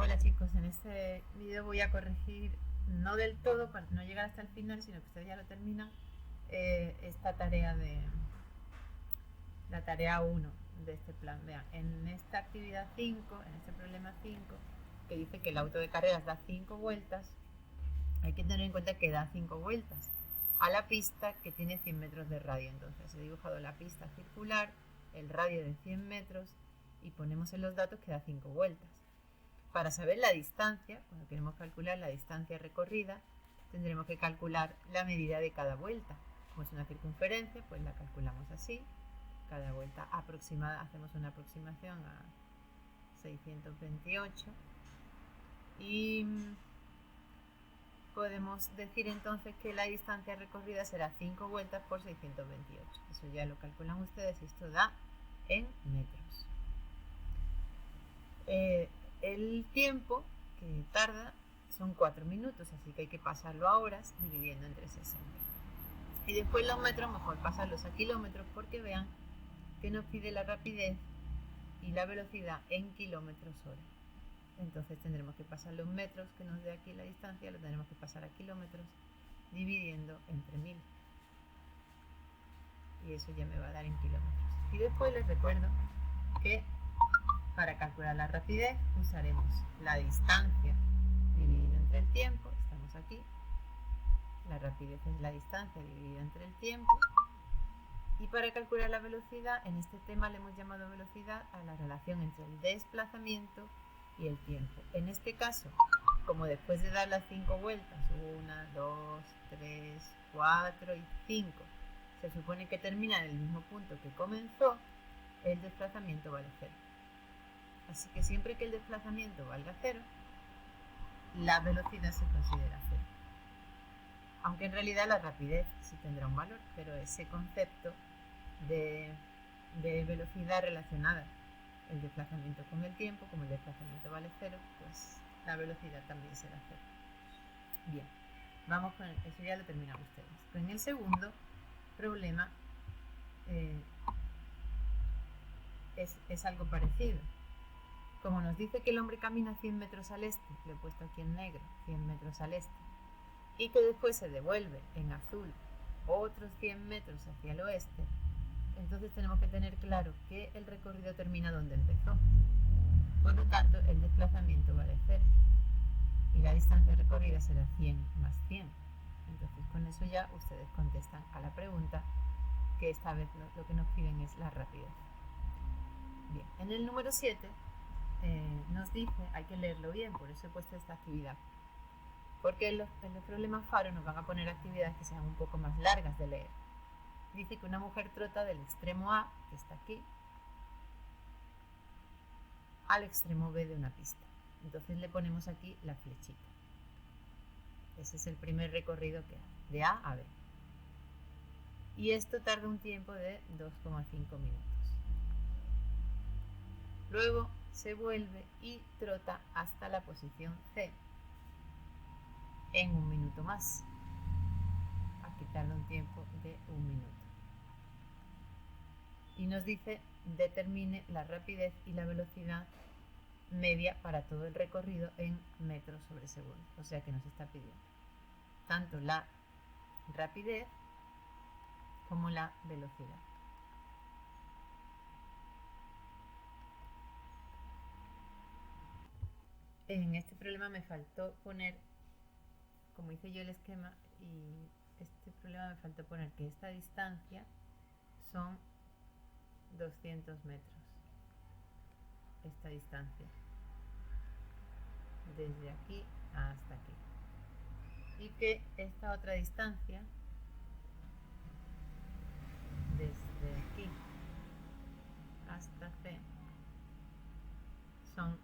Hola chicos, en este vídeo voy a corregir, no del todo para no llegar hasta el final, sino que ustedes ya lo terminan, esta tarea de la tarea 1 de este plan. Vean, en esta actividad 5, en este problema 5, que dice que el auto de carreras da 5 vueltas, hay que tener en cuenta que da 5 vueltas a la pista que tiene 100 metros de radio. Entonces he dibujado la pista circular, el radio de 100 metros y ponemos en los datos que da 5 vueltas. Para saber la distancia, cuando queremos calcular la distancia recorrida, tendremos que calcular la medida de cada vuelta. Como es una circunferencia, pues la calculamos así. Cada vuelta aproximada, hacemos una aproximación a 628. Y podemos decir entonces que la distancia recorrida será 5 vueltas por 628. Eso ya lo calculan ustedes y esto da en metros. El tiempo que tarda son 4 minutos, así que hay que pasarlo a horas dividiendo entre 60. Y después los metros, mejor pasarlos a kilómetros, porque vean que nos pide la rapidez y la velocidad en kilómetros hora. Entonces tendremos que pasar los metros que nos dé aquí la distancia, lo tendremos que pasar a kilómetros dividiendo entre 1000. Y eso ya me va a dar en kilómetros. Y después les recuerdo que para calcular la rapidez usaremos la distancia dividida entre el tiempo, estamos aquí, la rapidez es la distancia dividida entre el tiempo, y para calcular la velocidad, en este tema le hemos llamado velocidad a la relación entre el desplazamiento y el tiempo. En este caso, como después de dar las 5 vueltas, 1, 2, 3, 4 y 5, se supone que termina en el mismo punto que comenzó, el desplazamiento vale 0. Así que siempre que el desplazamiento valga 0, la velocidad se considera 0. Aunque en realidad la rapidez sí tendrá un valor, pero ese concepto de velocidad relacionada el desplazamiento con el tiempo, como el desplazamiento vale 0, pues la velocidad también será 0. Bien, vamos con eso, ya lo terminamos ustedes. Con el segundo problema es algo parecido. Como nos dice que el hombre camina 100 metros al este, lo he puesto aquí en negro, 100 metros al este, y que después se devuelve en azul otros 100 metros hacia el oeste, entonces tenemos que tener claro que el recorrido termina donde empezó. Por lo tanto, el desplazamiento vale 0 y la distancia recorrida será 100 más 100. Entonces, con eso ya ustedes contestan a la pregunta, que esta vez lo que nos piden es la rapidez. Bien, en el número 7 nos dice, hay que leerlo bien, por eso he puesto esta actividad, porque en los problemas Faro nos van a poner actividades que sean un poco más largas de leer. Dice que una mujer trota del extremo A, que está aquí, al extremo B de una pista. Entonces le ponemos aquí la flechita. Ese es el primer recorrido que hace, de A a B. Y esto tarda un tiempo de 2,5 minutos. Luego se vuelve y trota hasta la posición C en 1 minuto más. Aquí tarda un tiempo de 1 minuto. Y nos dice, determine la rapidez y la velocidad media para todo el recorrido en metros sobre segundo. O sea que nos está pidiendo tanto la rapidez como la velocidad. En este problema me faltó poner, como hice yo el esquema, y este problema me faltó poner que esta distancia son 200 metros. Esta distancia. Desde aquí hasta aquí. Y que esta otra distancia, desde aquí hasta C, son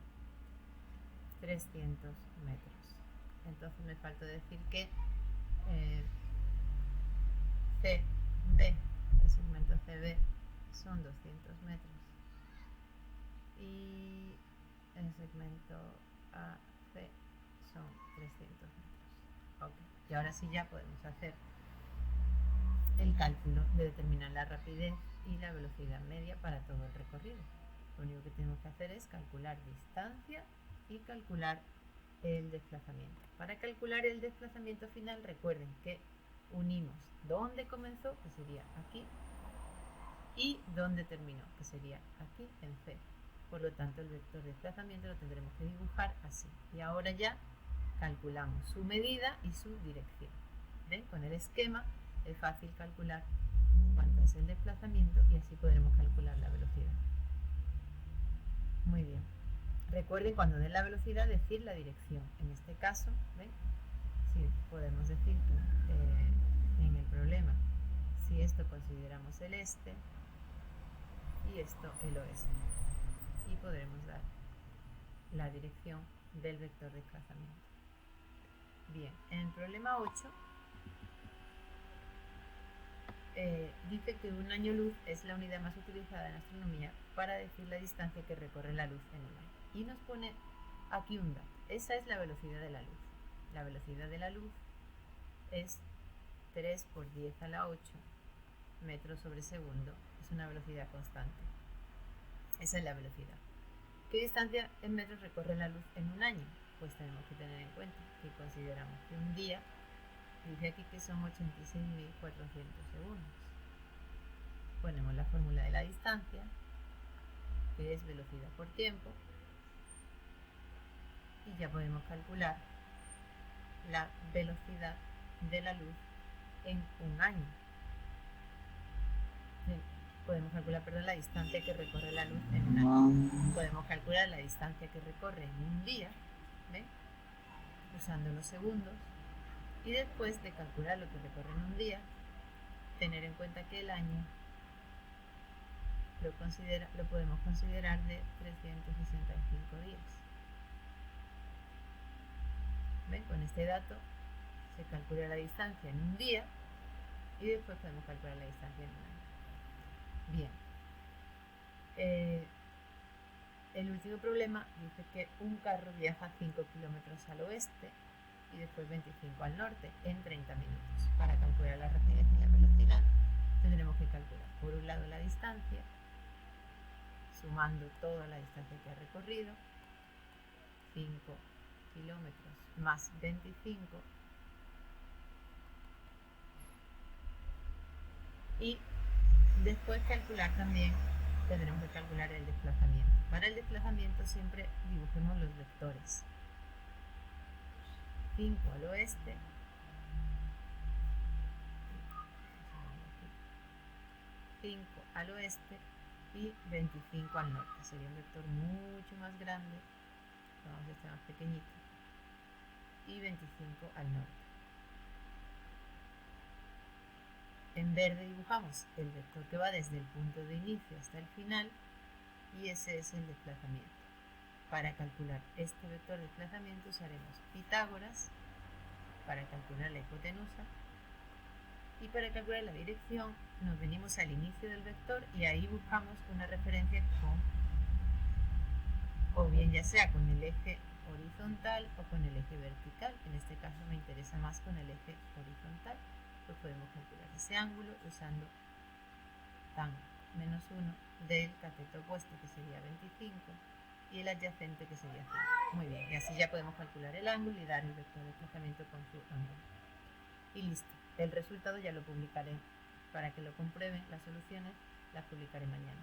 300 metros. Entonces me faltó decir que CB, el segmento CB, son 200 metros y el segmento AC son 300 metros. Okay. Y ahora sí ya podemos hacer el cálculo de determinar la rapidez y la velocidad media para todo el recorrido. Lo único que tenemos que hacer es calcular distancia y calcular el desplazamiento. Para calcular el desplazamiento final, recuerden que unimos dónde comenzó, que sería aquí, y dónde terminó, que sería aquí en C. Por lo tanto, el vector de desplazamiento lo tendremos que dibujar así. Y ahora ya calculamos su medida y su dirección. ¿Ven? Con el esquema es fácil calcular cuánto es el desplazamiento y así podremos calcular la velocidad. Muy bien. Recuerden cuando den la velocidad decir la dirección. En este caso, ¿ven? Sí, podemos decir que en el problema, si esto consideramos el este y esto el oeste. Y podremos dar la dirección del vector de desplazamiento. Bien, en el problema 8 dice que un año luz es la unidad más utilizada en astronomía para decir la distancia que recorre la luz en un año. Y nos pone aquí un dato. Esa es la velocidad de la luz. La velocidad de la luz es 3 por 10 a la 8 metros sobre segundo. Es una velocidad constante. Esa es la velocidad. ¿Qué distancia en metros recorre la luz en un año? Pues tenemos que tener en cuenta que consideramos que un día, dice aquí que son 86.400 segundos. Ponemos la fórmula de la distancia, que es velocidad por tiempo, y ya podemos calcular la velocidad de la luz en un año. Podemos calcular, la distancia que recorre la luz en un año. Podemos calcular la distancia que recorre en un día, ¿ven? Usando los segundos. Y después de calcular lo que recorre en un día, tener en cuenta que el año lo podemos considerar de 365 días. ¿Ven? Con este dato se calcula la distancia en un día y después podemos calcular la distancia en un año. Bien. El último problema dice que un carro viaja 5 kilómetros al oeste y después 25 al norte en 30 minutos. Para calcular la rapidez y la velocidad tendremos que calcular por un lado la distancia, sumando toda la distancia que ha recorrido, 5 kilómetros más 25, y después tendremos que calcular el desplazamiento. Para el desplazamiento siempre dibujemos los vectores. 5 al oeste, 5 al oeste y 25 al norte. Sería un vector mucho más grande. Vamos a este más pequeñito. Y 25 al norte. En verde dibujamos el vector que va desde el punto de inicio hasta el final y ese es el desplazamiento. Para calcular este vector de desplazamiento usaremos Pitágoras para calcular la hipotenusa y para calcular la dirección nos venimos al inicio del vector y ahí buscamos una referencia o bien ya sea con el eje horizontal o con el eje vertical. En este caso me interesa más con el eje horizontal, pues podemos calcular ese ángulo usando tan menos 1 del cateto opuesto, que sería 25, y el adyacente, que sería 5. Muy bien, y así ya podemos calcular el ángulo y dar el vector de desplazamiento con su ángulo. Y listo. El resultado ya lo publicaré. Para que lo comprueben, las soluciones las publicaré mañana.